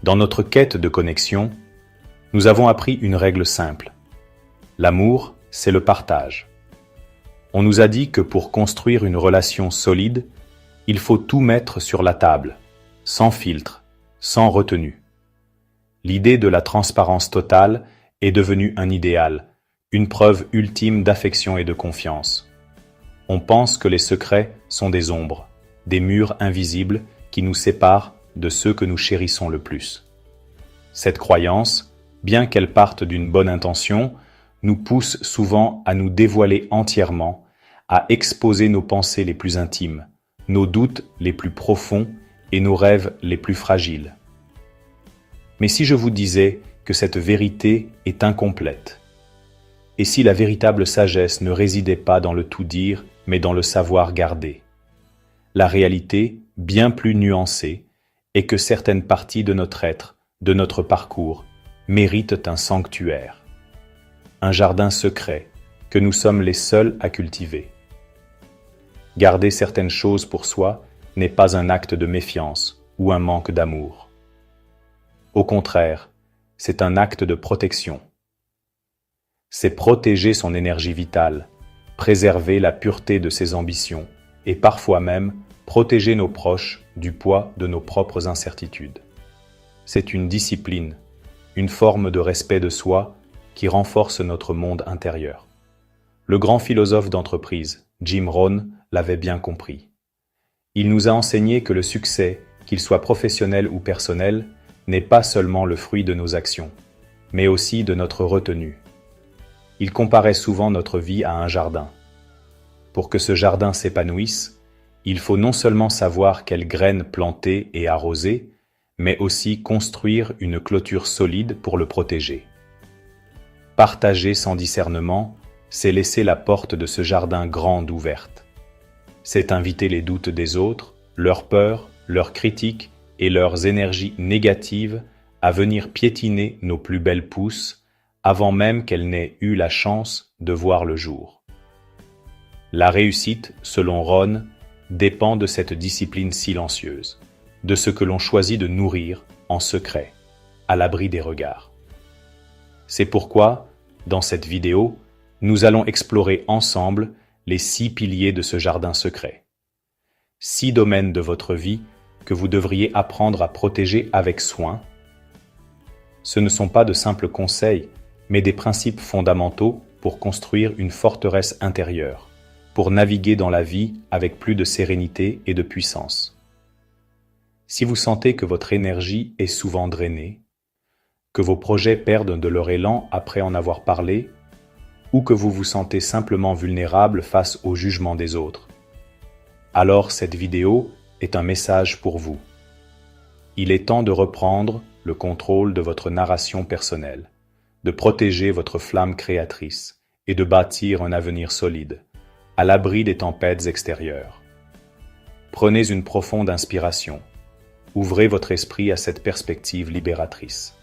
Dans notre quête de connexion, nous avons appris une règle simple. L'amour, c'est le partage. On nous a dit que pour construire une relation solide, il faut tout mettre sur la table, sans filtre, sans retenue. L'idée de la transparence totale est devenue un idéal, une preuve ultime d'affection et de confiance. On pense que les secrets sont des ombres, des murs invisibles qui nous séparent de ceux que nous chérissons le plus. Cette croyance, bien qu'elle parte d'une bonne intention, nous pousse souvent à nous dévoiler entièrement, à exposer nos pensées les plus intimes, nos doutes les plus profonds et nos rêves les plus fragiles. Mais si je vous disais que cette vérité est incomplète, et si la véritable sagesse ne résidait pas dans le tout dire, mais dans le savoir garder? La réalité, bien plus nuancée, est que certaines parties de notre être, de notre parcours, méritent un sanctuaire, un jardin secret que nous sommes les seuls à cultiver. Garder certaines choses pour soi n'est pas un acte de méfiance ou un manque d'amour. Au contraire, c'est un acte de protection. C'est protéger son énergie vitale, préserver la pureté de ses ambitions et parfois même protéger nos proches du poids de nos propres incertitudes. C'est une discipline, une forme de respect de soi qui renforce notre monde intérieur. Le grand philosophe d'entreprise, Jim Rohn, l'avait bien compris. Il nous a enseigné que le succès, qu'il soit professionnel ou personnel, n'est pas seulement le fruit de nos actions, mais aussi de notre retenue. Il comparait souvent notre vie à un jardin. Pour que ce jardin s'épanouisse, il faut non seulement savoir quelles graines planter et arroser, mais aussi construire une clôture solide pour le protéger. Partager sans discernement, c'est laisser la porte de ce jardin grande ouverte. C'est inviter les doutes des autres, leurs peurs, leurs critiques et leurs énergies négatives à venir piétiner nos plus belles pousses avant même qu'elles n'aient eu la chance de voir le jour. La réussite, selon Rohn, dépend de cette discipline silencieuse, de ce que l'on choisit de nourrir en secret, à l'abri des regards. C'est pourquoi, dans cette vidéo, nous allons explorer ensemble les 6 piliers de ce jardin secret. 6 domaines de votre vie que vous devriez apprendre à protéger avec soin. Ce ne sont pas de simples conseils, mais des principes fondamentaux pour construire une forteresse intérieure, pour naviguer dans la vie avec plus de sérénité et de puissance. Si vous sentez que votre énergie est souvent drainée, que vos projets perdent de leur élan après en avoir parlé, ou que vous vous sentez simplement vulnérable face au jugement des autres, alors cette vidéo est un message pour vous. Il est temps de reprendre le contrôle de votre narration personnelle, de protéger votre flamme créatrice et de bâtir un avenir solide, à l'abri des tempêtes extérieures. Prenez une profonde inspiration. Ouvrez votre esprit à cette perspective libératrice.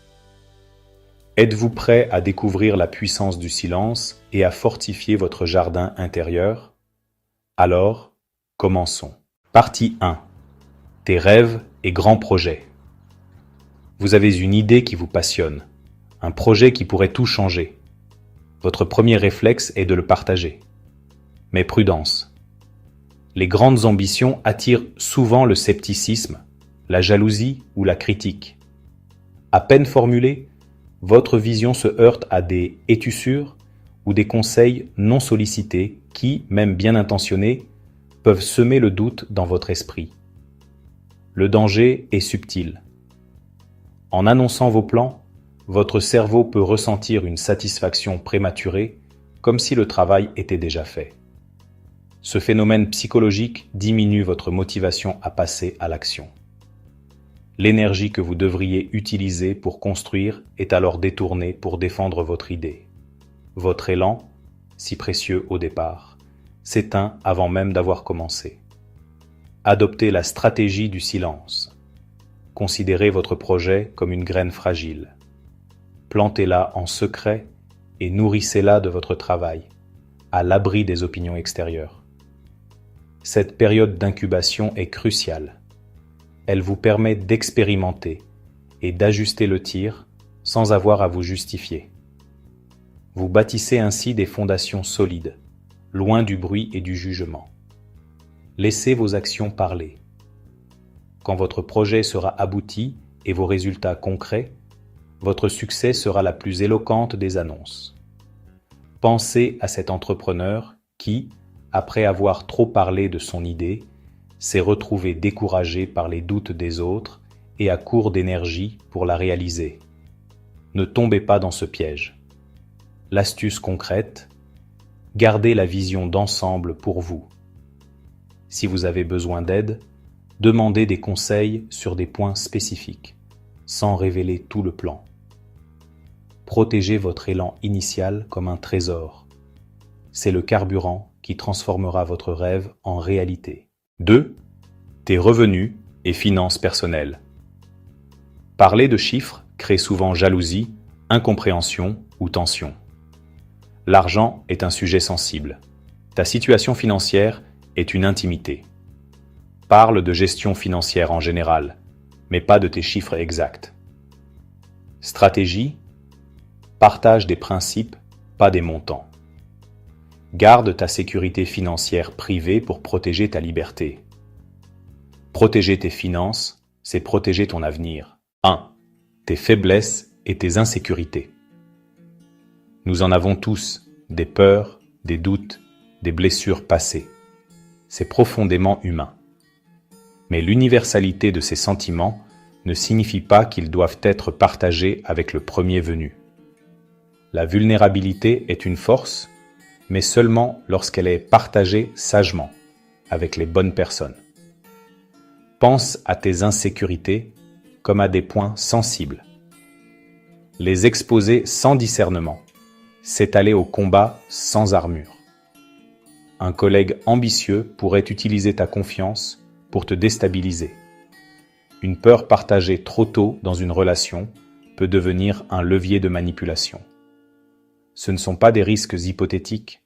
Êtes-vous prêt à découvrir la puissance du silence et à fortifier votre jardin intérieur? Alors, commençons. Partie 1. Tes rêves et grands projets. Vous avez une idée qui vous passionne, un projet qui pourrait tout changer. Votre premier réflexe est de le partager. Mais prudence. Les grandes ambitions attirent souvent le scepticisme, la jalousie ou la critique. À peine formulée, votre vision se heurte à des « es-tu sûr ?» ou des conseils non sollicités qui, même bien intentionnés, peuvent semer le doute dans votre esprit. Le danger est subtil. En annonçant vos plans, votre cerveau peut ressentir une satisfaction prématurée, comme si le travail était déjà fait. Ce phénomène psychologique diminue votre motivation à passer à l'action. L'énergie que vous devriez utiliser pour construire est alors détournée pour défendre votre idée. Votre élan, si précieux au départ, s'éteint avant même d'avoir commencé. Adoptez la stratégie du silence. Considérez votre projet comme une graine fragile. Plantez-la en secret et nourrissez-la de votre travail, à l'abri des opinions extérieures. Cette période d'incubation est cruciale. Elle vous permet d'expérimenter et d'ajuster le tir sans avoir à vous justifier. Vous bâtissez ainsi des fondations solides, loin du bruit et du jugement. Laissez vos actions parler. Quand votre projet sera abouti et vos résultats concrets, votre succès sera la plus éloquente des annonces. Pensez à cet entrepreneur qui, après avoir trop parlé de son idée, s'est retrouvé découragé par les doutes des autres et à court d'énergie pour la réaliser. Ne tombez pas dans ce piège. L'astuce concrète, gardez la vision d'ensemble pour vous. Si vous avez besoin d'aide, demandez des conseils sur des points spécifiques, sans révéler tout le plan. Protégez votre élan initial comme un trésor. C'est le carburant qui transformera votre rêve en réalité. 2. Tes revenus et finances personnelles. Parler de chiffres crée souvent jalousie, incompréhension ou tension. L'argent est un sujet sensible. Ta situation financière est une intimité. Parle de gestion financière en général, mais pas de tes chiffres exacts. Stratégie, partage des principes, pas des montants. Garde ta sécurité financière privée pour protéger ta liberté. Protéger tes finances, c'est protéger ton avenir. 1. Tes faiblesses et tes insécurités. Nous en avons tous, des peurs, des doutes, des blessures passées. C'est profondément humain. Mais l'universalité de ces sentiments ne signifie pas qu'ils doivent être partagés avec le premier venu. La vulnérabilité est une force, mais seulement lorsqu'elle est partagée sagement, avec les bonnes personnes. Pense à tes insécurités comme à des points sensibles. Les exposer sans discernement, c'est aller au combat sans armure. Un collègue ambitieux pourrait utiliser ta confiance pour te déstabiliser. Une peur partagée trop tôt dans une relation peut devenir un levier de manipulation. Ce ne sont pas des risques hypothétiques,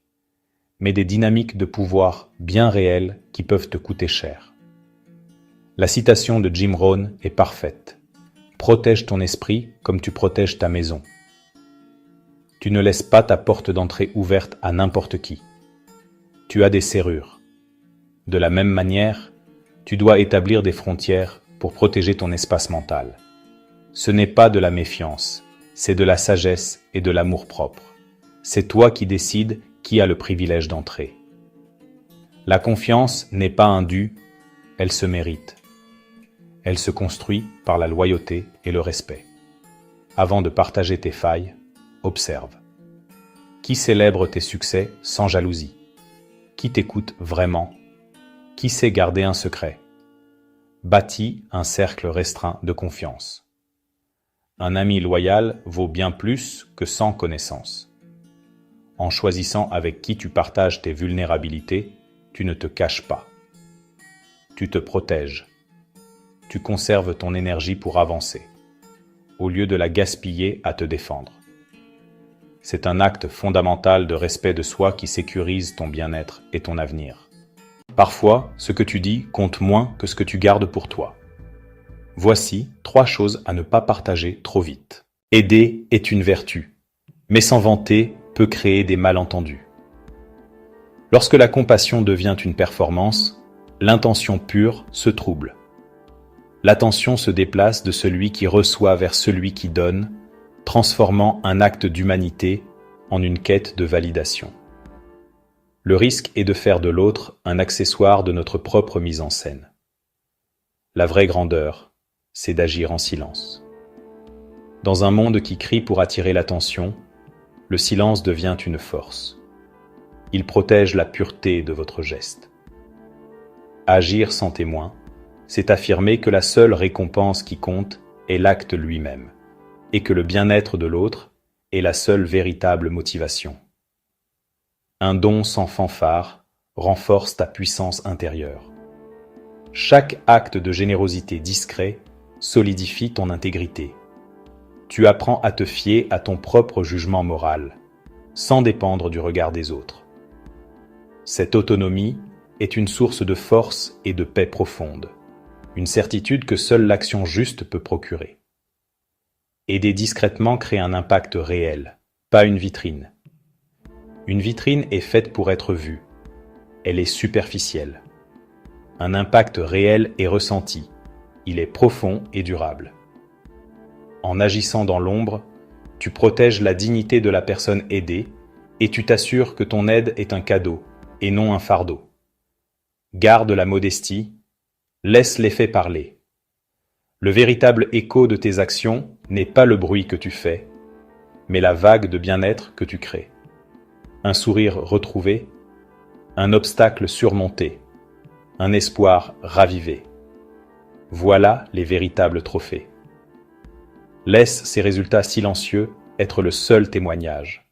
mais des dynamiques de pouvoir bien réelles qui peuvent te coûter cher. La citation de Jim Rohn est parfaite. Protège ton esprit comme tu protèges ta maison. Tu ne laisses pas ta porte d'entrée ouverte à n'importe qui. Tu as des serrures. De la même manière, tu dois établir des frontières pour protéger ton espace mental. Ce n'est pas de la méfiance, c'est de la sagesse et de l'amour-propre. C'est toi qui décides qui a le privilège d'entrer. La confiance n'est pas un dû, elle se mérite. Elle se construit par la loyauté et le respect. Avant de partager tes failles, observe. Qui célèbre tes succès sans jalousie? Qui t'écoute vraiment? Qui sait garder un secret? Bâtis un cercle restreint de confiance. Un ami loyal vaut bien plus que 100 connaissances. En choisissant avec qui tu partages tes vulnérabilités, tu ne te caches pas. Tu te protèges. Tu conserves ton énergie pour avancer, au lieu de la gaspiller à te défendre. C'est un acte fondamental de respect de soi qui sécurise ton bien-être et ton avenir. Parfois, ce que tu dis compte moins que ce que tu gardes pour toi. Voici 3 choses à ne pas partager trop vite. Aider est une vertu, mais s'en vanter peut créer des malentendus. Lorsque la compassion devient une performance, l'intention pure se trouble. L'attention se déplace de celui qui reçoit vers celui qui donne, transformant un acte d'humanité en une quête de validation. Le risque est de faire de l'autre un accessoire de notre propre mise en scène. La vraie grandeur, c'est d'agir en silence. Dans un monde qui crie pour attirer l'attention, le silence devient une force. Il protège la pureté de votre geste. Agir sans témoin, c'est affirmer que la seule récompense qui compte est l'acte lui-même, et que le bien-être de l'autre est la seule véritable motivation. Un don sans fanfare renforce ta puissance intérieure. Chaque acte de générosité discret solidifie ton intégrité. Tu apprends à te fier à ton propre jugement moral, sans dépendre du regard des autres. Cette autonomie est une source de force et de paix profonde, une certitude que seule l'action juste peut procurer. Aider discrètement crée un impact réel, pas une vitrine. Une vitrine est faite pour être vue. Elle est superficielle. Un impact réel est ressenti. Il est profond et durable. En agissant dans l'ombre, tu protèges la dignité de la personne aidée et tu t'assures que ton aide est un cadeau et non un fardeau. Garde la modestie, laisse les faits parler. Le véritable écho de tes actions n'est pas le bruit que tu fais, mais la vague de bien-être que tu crées. Un sourire retrouvé, un obstacle surmonté, un espoir ravivé. Voilà les véritables trophées. Laisse ces résultats silencieux être le seul témoignage.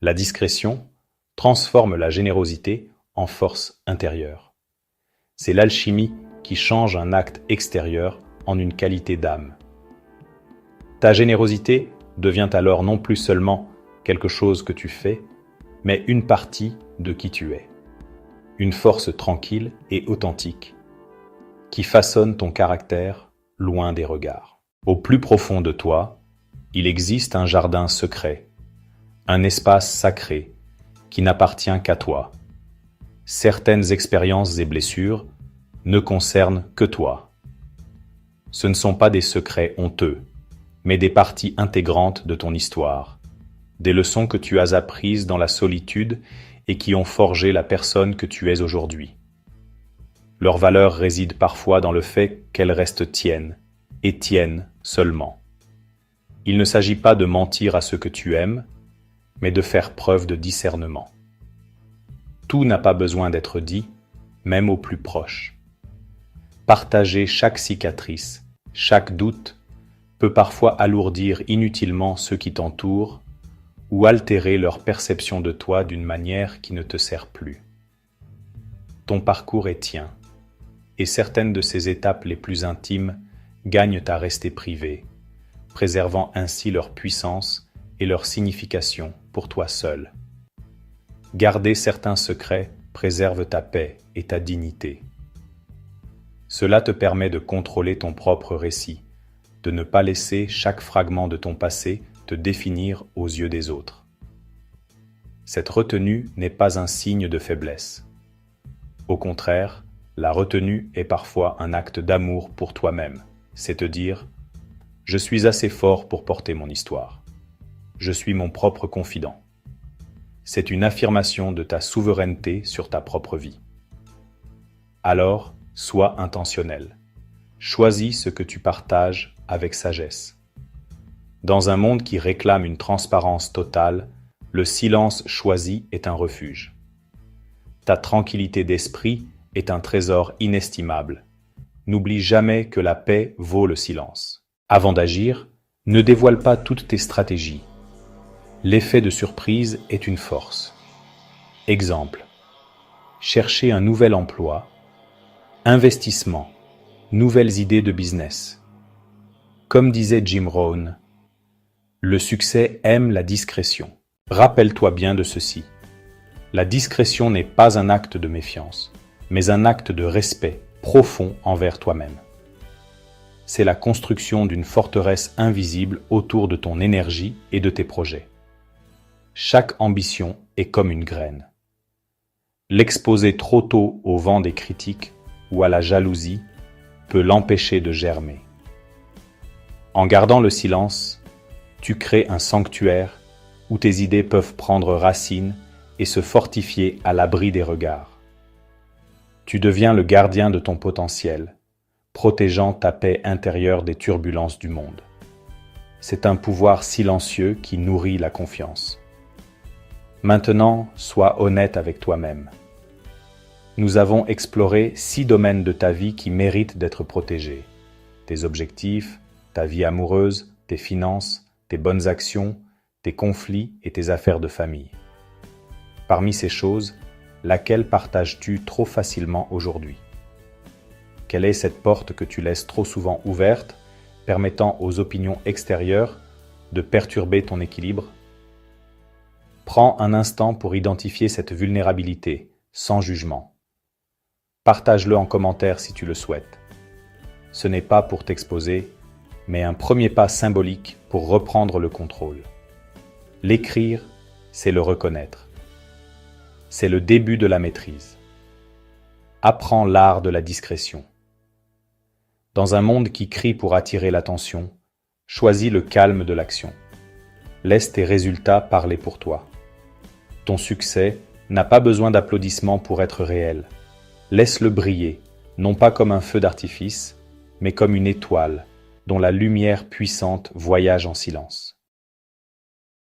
La discrétion transforme la générosité en force intérieure. C'est l'alchimie qui change un acte extérieur en une qualité d'âme. Ta générosité devient alors non plus seulement quelque chose que tu fais, mais une partie de qui tu es. Une force tranquille et authentique qui façonne ton caractère loin des regards. Au plus profond de toi, il existe un jardin secret, un espace sacré qui n'appartient qu'à toi. Certaines expériences et blessures ne concernent que toi. Ce ne sont pas des secrets honteux, mais des parties intégrantes de ton histoire, des leçons que tu as apprises dans la solitude et qui ont forgé la personne que tu es aujourd'hui. Leur valeur réside parfois dans le fait qu'elles restent tiennes, et tiennes seulement. Il ne s'agit pas de mentir à ceux que tu aimes, mais de faire preuve de discernement. Tout n'a pas besoin d'être dit, même aux plus proches. Partager chaque cicatrice, chaque doute, peut parfois alourdir inutilement ceux qui t'entourent ou altérer leur perception de toi d'une manière qui ne te sert plus. Ton parcours est tien, et certaines de ces étapes les plus intimes gagnent à rester privées, préservant ainsi leur puissance et leur signification pour toi seul. Garder certains secrets préserve ta paix et ta dignité. Cela te permet de contrôler ton propre récit, de ne pas laisser chaque fragment de ton passé te définir aux yeux des autres. Cette retenue n'est pas un signe de faiblesse. Au contraire, la retenue est parfois un acte d'amour pour toi-même. C'est te dire « Je suis assez fort pour porter mon histoire. Je suis mon propre confident. » C'est une affirmation de ta souveraineté sur ta propre vie. Alors, sois intentionnel. Choisis ce que tu partages avec sagesse. Dans un monde qui réclame une transparence totale, le silence choisi est un refuge. Ta tranquillité d'esprit est un trésor inestimable. N'oublie jamais que la paix vaut le silence. Avant d'agir, ne dévoile pas toutes tes stratégies. L'effet de surprise est une force. Exemple. Chercher un nouvel emploi, investissement, nouvelles idées de business. Comme disait Jim Rohn, le succès aime la discrétion. Rappelle-toi bien de ceci. La discrétion n'est pas un acte de méfiance, mais un acte de respect profond envers toi-même. C'est la construction d'une forteresse invisible autour de ton énergie et de tes projets. Chaque ambition est comme une graine. L'exposer trop tôt au vent des critiques ou à la jalousie peut l'empêcher de germer. En gardant le silence, tu crées un sanctuaire où tes idées peuvent prendre racine et se fortifier à l'abri des regards. Tu deviens le gardien de ton potentiel, protégeant ta paix intérieure des turbulences du monde. C'est un pouvoir silencieux qui nourrit la confiance. Maintenant, sois honnête avec toi-même. Nous avons exploré 6 domaines de ta vie qui méritent d'être protégés. Tes objectifs, ta vie amoureuse, tes finances, tes bonnes actions, tes conflits et tes affaires de famille. Parmi ces choses, laquelle partages-tu trop facilement aujourd'hui? Quelle est cette porte que tu laisses trop souvent ouverte, permettant aux opinions extérieures de perturber ton équilibre? Prends un instant pour identifier cette vulnérabilité, sans jugement. Partage-le en commentaire si tu le souhaites. Ce n'est pas pour t'exposer, mais un premier pas symbolique pour reprendre le contrôle. L'écrire, c'est le reconnaître. C'est le début de la maîtrise. Apprends l'art de la discrétion. Dans un monde qui crie pour attirer l'attention, choisis le calme de l'action. Laisse tes résultats parler pour toi. Ton succès n'a pas besoin d'applaudissements pour être réel. Laisse-le briller, non pas comme un feu d'artifice, mais comme une étoile dont la lumière puissante voyage en silence.